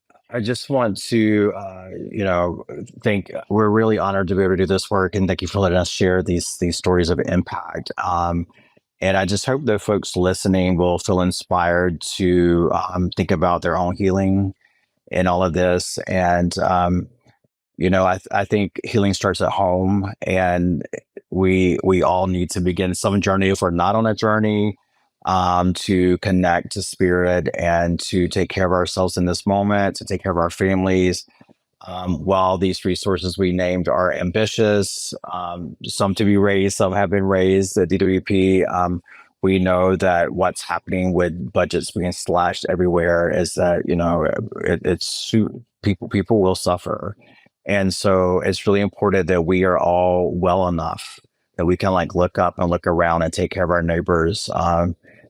just want to, think we're really honored to be able to do this work, and thank you for letting us share these stories of impact. And I just hope that folks listening will feel inspired to think about their own healing in all of this. And, I think healing starts at home, and we all need to begin some journey if we're not on a journey, to connect to spirit and to take care of ourselves in this moment, to take care of our families. While these resources we named are ambitious, some to be raised, some have been raised at DWP, we know that what's happening with budgets being slashed everywhere is that, it's people will suffer. And so it's really important that we are all well enough that we can look up and look around and take care of our neighbors.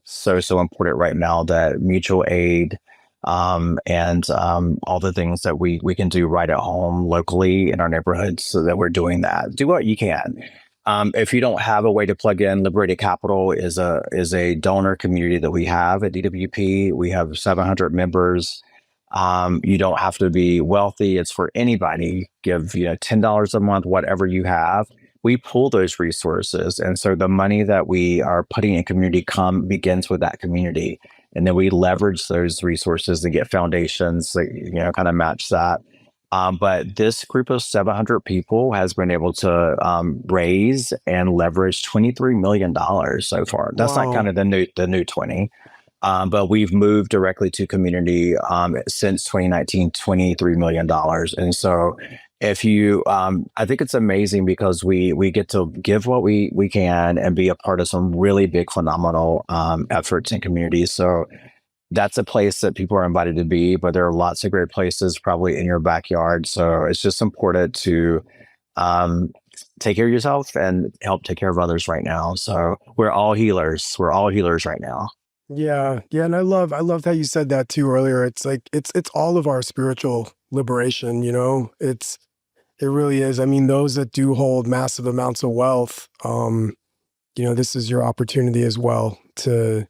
So important right now that mutual aid, and all the things that we can do right at home locally in our neighborhoods, so that we're doing that. Do what you can. If you don't have a way to plug in, Liberated Capital is a donor community that we have at DWP. We have 700 members. You don't have to be wealthy. It's for anybody. Give $10 a month, whatever you have. We pull those resources, and so the money that we are putting in community begins with that community. And then we leverage those resources to get foundations that, kind of match that. But this group of 700 people has been able to raise and leverage $23 million so far. That's not kind of the new 20. But we've moved directly to community since 2019, $23 million. And so if you, I think it's amazing because we get to give what we can and be a part of some really big, phenomenal efforts in communities. So that's a place that people are invited to be, but there are lots of great places probably in your backyard. So it's just important to take care of yourself and help take care of others right now. So we're all healers. We're all healers right now. Yeah. And I loved how you said that too earlier. It's like, it's all of our spiritual liberation, it really is. I mean, those that do hold massive amounts of wealth, this is your opportunity as well to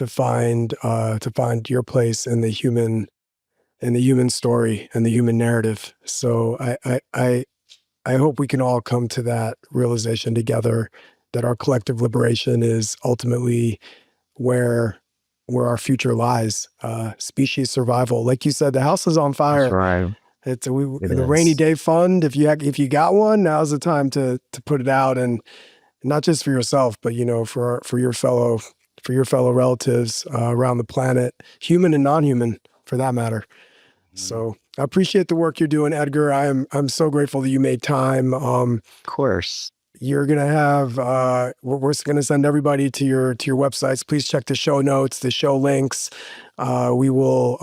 find your place in the human story and the human narrative. So I hope we can all come to that realization together, that our collective liberation is ultimately where our future lies. Species survival. Like you said, the house is on fire. That's right. It's the rainy day fund. If you got one, now's the time to put it out, and not just for yourself, but for your fellow relatives around the planet, human and non-human, for that matter. So I appreciate the work you're doing, Edgar. I'm so grateful that you made time. Of course. You're gonna have we're gonna send everybody to your websites. Please check the show notes, the show links. We will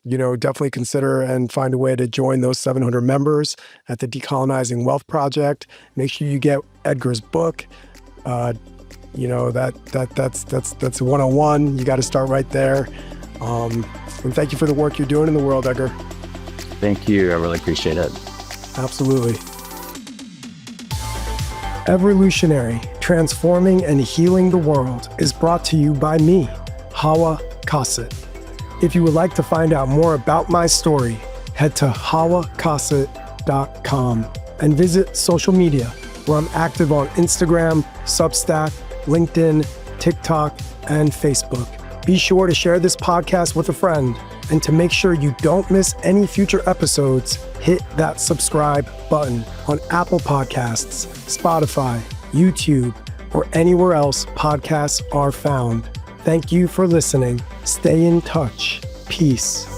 definitely consider and find a way to join those 700 members at the Decolonizing Wealth Project. Make sure you get Edgar's book. That's 101. You got to start right there. And thank you for the work you're doing in the world, Edgar. Thank you. I really appreciate it. Absolutely. Everlutionary, Transforming and Healing the World is brought to you by me, Hawah Kasat. If you would like to find out more about my story, head to hawahkasat.com and visit social media, where I'm active on Instagram, Substack, LinkedIn, TikTok, and Facebook. Be sure to share this podcast with a friend, and to make sure you don't miss any future episodes, hit that subscribe button on Apple Podcasts, Spotify, YouTube, or anywhere else podcasts are found. Thank you for listening. Stay in touch. Peace.